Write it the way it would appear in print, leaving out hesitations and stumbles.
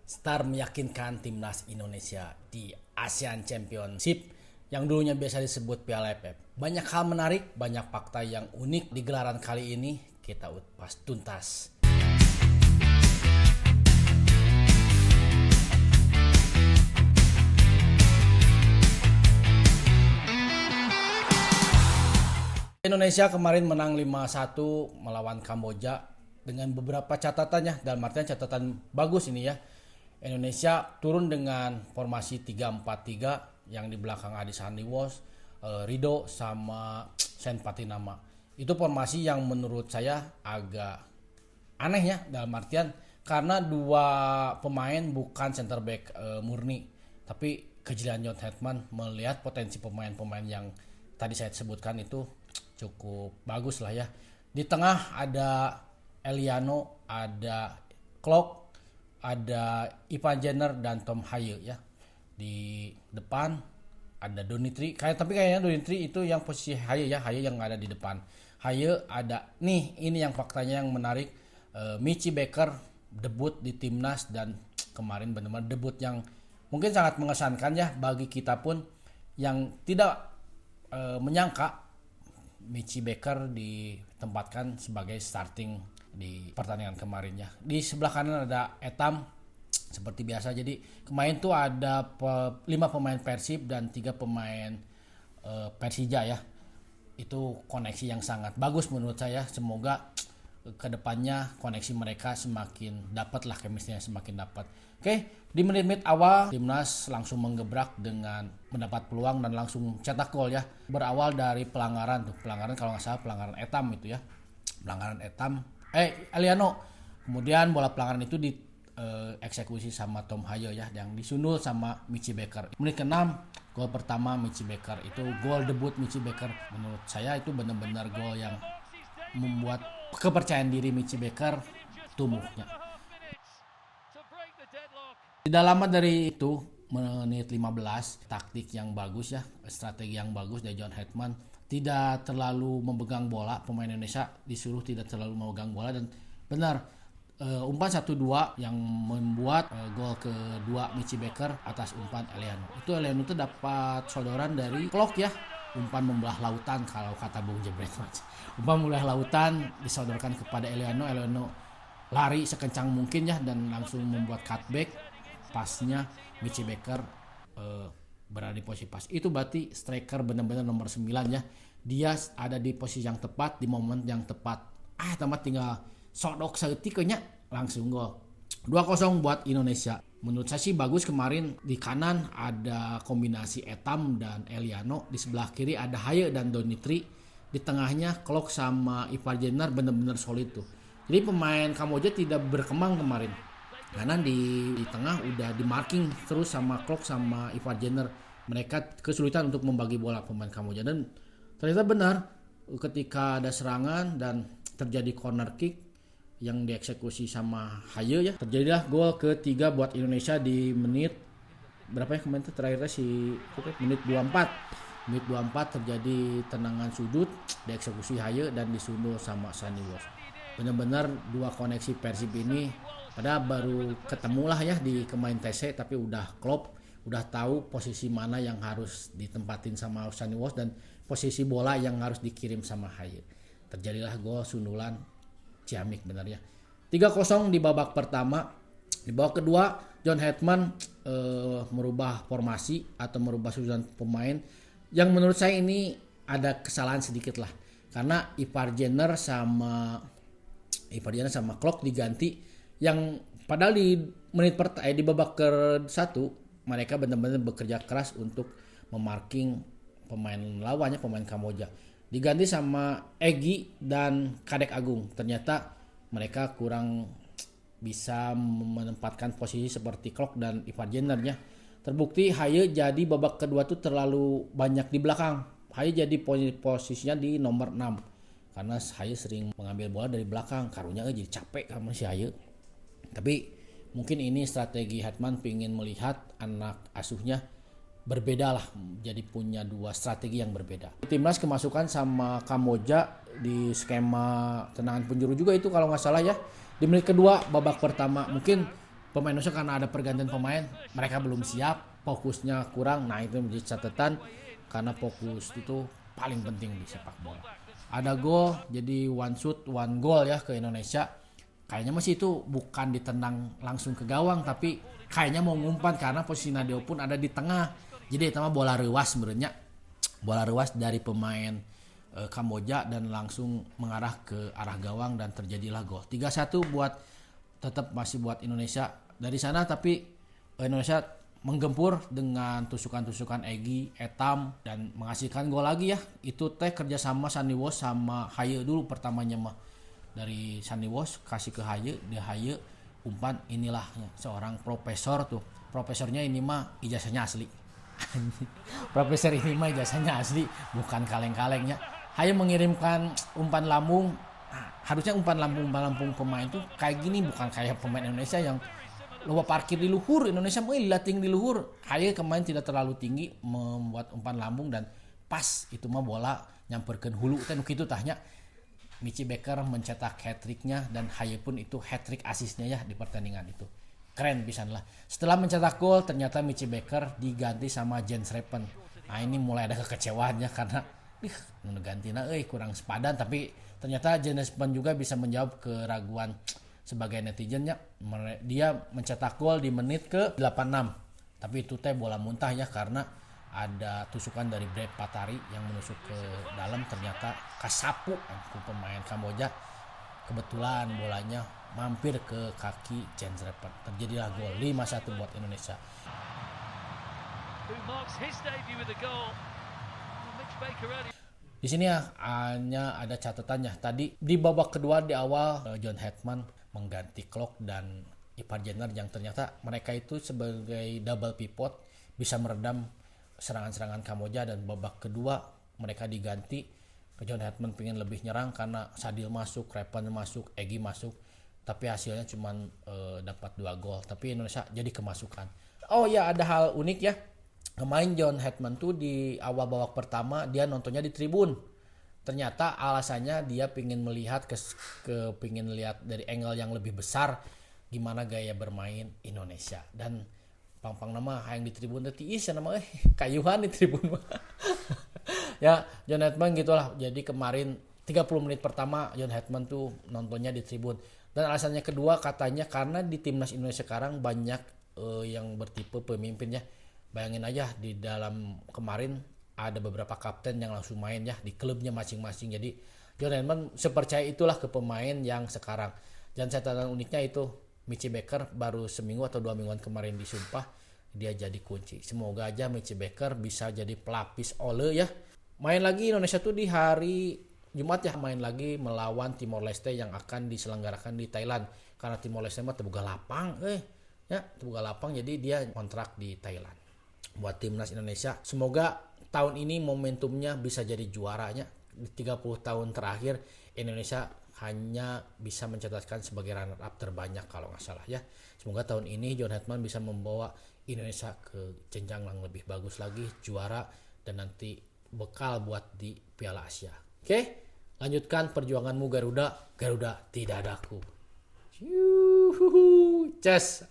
Star meyakinkan timnas Indonesia di ASEAN Championship yang dulunya biasa disebut Piala AFF. Banyak hal menarik, banyak fakta yang unik di gelaran kali ini. Kita upas tuntas. Indonesia kemarin menang 5-1 melawan Kamboja dengan beberapa catatannya, dalam artian catatan bagus ini ya. Indonesia turun dengan formasi 3-4-3 yang di belakang Adi Sandiwos, Rido sama Sen Patinama. Itu formasi yang menurut saya agak aneh ya, dalam artian karena dua pemain bukan center back murni, tapi kejelian John Hetman melihat potensi pemain-pemain yang tadi saya sebutkan itu cukup bagus lah ya. Di tengah ada Eliano, ada Klok, ada Ivan Jenner dan Tom Haye ya. Di depan ada Donitri. Tapi kayaknya Donitri itu yang posisi Haye ya, Haye yang ada di depan. Haye ada nih, ini yang faktanya yang menarik. Michy Baker debut di timnas dan kemarin benar-benar debut yang mungkin sangat mengesankan ya bagi kita pun yang tidak menyangka Michy Baker ditempatkan sebagai starting di pertandingan kemarinnya. Di sebelah kanan ada Etam seperti biasa. Jadi kemarin tuh ada 5 pemain Persib dan 3 pemain Persija ya. Itu koneksi yang sangat bagus menurut saya. Semoga kedepannya koneksi mereka semakin dapat lah, chemistry-nya semakin dapat. Oke, di menit-menit awal timnas langsung menggebrak dengan mendapat peluang dan langsung cetak gol ya. Berawal dari pelanggaran kalau nggak salah pelanggaran Etam itu ya. Pelanggaran Etam Eliano. Kemudian bola pelanggaran itu dieksekusi sama Tom Haye ya, yang disundul sama Michy Baker. Menit ke-6 gol pertama Michy Baker, itu gol debut Michy Baker. Menurut saya itu benar-benar gol yang membuat kepercayaan diri Michy Baker tumbuhnya. Tidak lama dari itu, menit 15, taktik yang bagus ya, strategi yang bagus dari John Hetman. Tidak terlalu memegang bola, pemain Indonesia disuruh tidak terlalu memegang bola, dan benar umpan 1-2 yang membuat gol kedua Michy Baker atas umpan Eliano. Itu Eliano itu dapat sodoran dari Klok ya, umpan membelah lautan kalau kata Bung Jebret. Umpan membelah lautan disodorkan kepada Eliano lari sekencang mungkin ya dan langsung membuat cutback. Pasnya Michy Baker berada di posisi pas. Itu berarti striker benar-benar nomor 9 ya. Dia ada di posisi yang tepat, di momen yang tepat. Tamat tinggal sodok seetiknya langsung gol. 2-0 buat Indonesia. Menurut saya sih bagus kemarin. Di kanan ada kombinasi Etam dan Eliano, di sebelah kiri ada Haye dan Donitri, di tengahnya Klok sama Ivar Jenner benar-benar solid tuh. Jadi pemain Kamboja tidak berkembang kemarin. Karena di tengah udah di marking terus sama Klok sama Ivar Jenner. Mereka kesulitan untuk membagi bola pemain Kamboja, dan ternyata benar ketika ada serangan dan terjadi corner kick yang dieksekusi sama Haye ya, terjadilah gol ketiga buat Indonesia di menit berapa ya kemarin tuh terakhirnya menit 24. Menit 24 terjadi tendangan sudut, dieksekusi Haye dan disundul sama Sandiwos. Benar-benar dua koneksi Persib ini padahal baru ketemu lah ya di kemarin TC, tapi udah klop, udah tahu posisi mana yang harus ditempatin sama Sandiwos dan posisi bola yang harus dikirim sama Haye. Terjadilah gol sundulan ciamik benar ya. 3-0 di babak pertama. Di babak kedua John Hetman merubah formasi atau merubah susunan pemain yang menurut saya ini ada kesalahan sedikit lah. Karena Ivar Jenner sama Klok diganti, yang padahal di di babak ke-1 mereka benar-benar bekerja keras untuk memarking pemain lawannya, pemain Kamboja. Diganti sama Egy dan Kadek Agung. Ternyata mereka kurang bisa menempatkan posisi seperti Klok dan Ivar Jenner ya. Terbukti Haye jadi babak kedua tuh terlalu banyak di belakang. Haye jadi posisinya di nomor 6. Karena Haye sering mengambil bola dari belakang. Karunya jadi capek sama si Haye. Tapi mungkin ini strategi Hetman ingin melihat anak asuhnya berbeda lah, jadi punya dua strategi yang berbeda. Timnas kemasukan sama Kamboja di skema tendangan penjuru juga itu kalau nggak salah ya. Di menit kedua babak pertama mungkin pemain Indonesia karena ada pergantian pemain, mereka belum siap, fokusnya kurang. Nah, itu menjadi catatan karena fokus itu paling penting di sepak bola. Ada gol, jadi one shoot, one goal ya ke Indonesia. Kayaknya masih itu bukan ditendang langsung ke gawang, tapi kayaknya mau ngumpan karena posisi Nadeo pun ada di tengah. Jadi itu mah bola rewas sebenarnya. Bola rewas dari pemain Kamboja dan langsung mengarah ke arah gawang dan terjadilah gol. 3-1 buat tetap masih buat Indonesia dari sana, tapi Indonesia menggempur dengan tusukan-tusukan Egy, Etam dan menghasilkan gol lagi ya. Itu teh kerjasama Sandy Walsh sama Haye dulu pertamanya mah. Dari Sandy Walsh kasih ke Haye, dia Haye umpan inilah ya, seorang profesor tuh. Profesornya ini mah ijazahnya asli. Profesor ini mah ijazahnya asli, bukan kaleng-kalengnya. Haye mengirimkan umpan lambung. Harusnya umpan lambung pemain tuh kayak gini, bukan kayak pemain Indonesia yang loba parkir di luhur. Indonesia mah dilatih di luhur. Haye kemarin tidak terlalu tinggi membuat umpan lambung dan pas itu mah bola nyamperkeun hulu teh nu kitu tahnya. Michi Becker mencetak hat-tricknya dan Haye pun itu hat-trick asisnya ya di pertandingan itu. Keren pisan lah. Setelah mencetak gol ternyata Michi Becker diganti sama Jens Reppen. Nah, ini mulai ada kekecewaannya karena gantina kurang sepadan, tapi ternyata Jens Reppen juga bisa menjawab keraguan sebagai netizennya. Dia mencetak gol di menit ke 86. Tapi itu teh bola muntah ya karena ada tusukan dari Brad Patari yang menusuk ke dalam, ternyata kasapu pemain Kamboja. Kebetulan bolanya mampir ke kaki Jens Reppen. Terjadilah gol 5-1 buat Indonesia. Di sini ya hanya ada catatannya. Tadi di babak kedua di awal John Hetman mengganti Klok dan Ipar Jenner yang ternyata mereka itu sebagai double pivot bisa meredam serangan-serangan Kamboja, dan babak kedua mereka diganti. John Hetman pengen lebih nyerang karena Sadil masuk, Reppen masuk, Egy masuk, tapi hasilnya cuma dapat 2 gol. Tapi Indonesia jadi kemasukan. Oh ya, ada hal unik ya. Kemarin John Hetman tuh di awal babak pertama dia nontonnya di tribun. Ternyata alasannya dia pengen melihat pengen lihat dari angle yang lebih besar gimana gaya bermain Indonesia. Dan pang nama yang di tribun teh is nama kayuhan di tribun mah. Ya, John Hetman gitulah. Jadi kemarin 30 menit pertama John Hetman tuh nontonnya di tribun. Dan alasannya kedua katanya karena di timnas Indonesia sekarang banyak yang bertipe pemimpin ya. Bayangin aja di dalam kemarin ada beberapa kapten yang langsung main ya di klubnya masing-masing. Jadi John Hetman sepercaya itulah ke pemain yang sekarang. Dan catatan uniknya itu Michi Becker baru seminggu atau 2 mingguan kemarin disumpah dia jadi kunci. Semoga aja Michi Becker bisa jadi pelapis Ole ya. Main lagi Indonesia tuh di hari Jumat ya, main lagi melawan Timor Leste yang akan diselenggarakan di Thailand. Karena Timor Leste mah terbuka lapang ya, terbuka lapang, jadi dia kontrak di Thailand. Buat timnas Indonesia, semoga tahun ini momentumnya bisa jadi juaranya. Di 30 tahun terakhir Indonesia hanya bisa mencatatkan sebagai runner up terbanyak kalau nggak salah ya. Semoga tahun ini John Hetman bisa membawa Indonesia ke jenjang yang lebih bagus lagi, juara dan nanti bekal buat di Piala Asia. Oke, lanjutkan perjuanganmu Garuda. Garuda tidak adaku. Yes.